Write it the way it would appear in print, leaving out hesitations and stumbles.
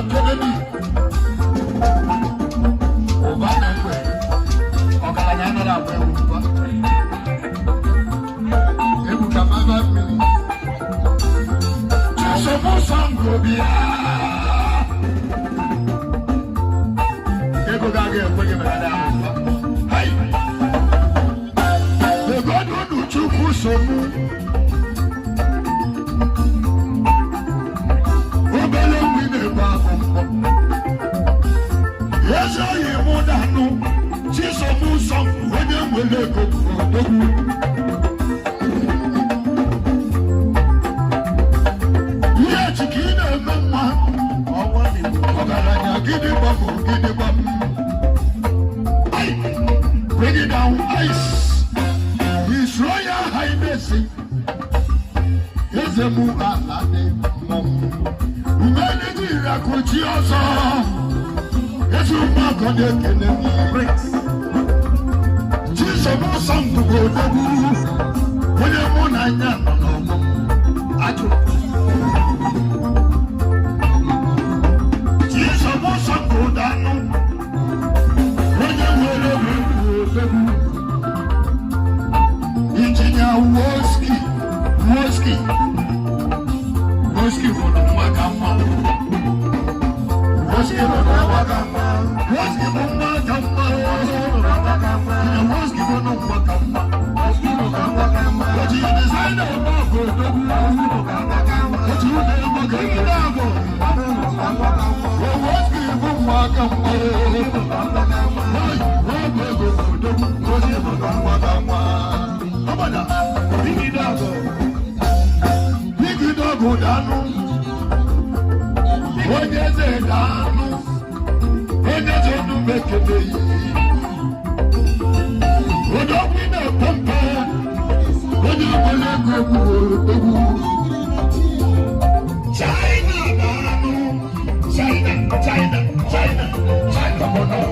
Kennedy. Obana kwe. Okalanya na la kwe uba. Ebu kamava mini. Chisomo sango biya. Ebu kage kwenye mada. Hai. Egodu nuchuku somu. Yes, I am more than no. She's a moon song when you will go for the yeah, chicken and mamma. Oh, what is it? Get it up. Bring it down, ice. His Royal Highness. Yes, a moon at that. Humanity, Rakuchioso. Yes, you mark on the enemy. Jesus, no song to go to. When you're more than that, Jesus, no song to that. When you're Engineer Woski for the Wakama. Woski for the Wakama. Woski for the Wakama. Woski for the Wakama. But you design a logo. But you never get it out. Woski for Wakama. Woski for the Wakama. Big dog, go down. When you say down, when you say to make it be. When you win a pump, when you go China, China, China, China, China,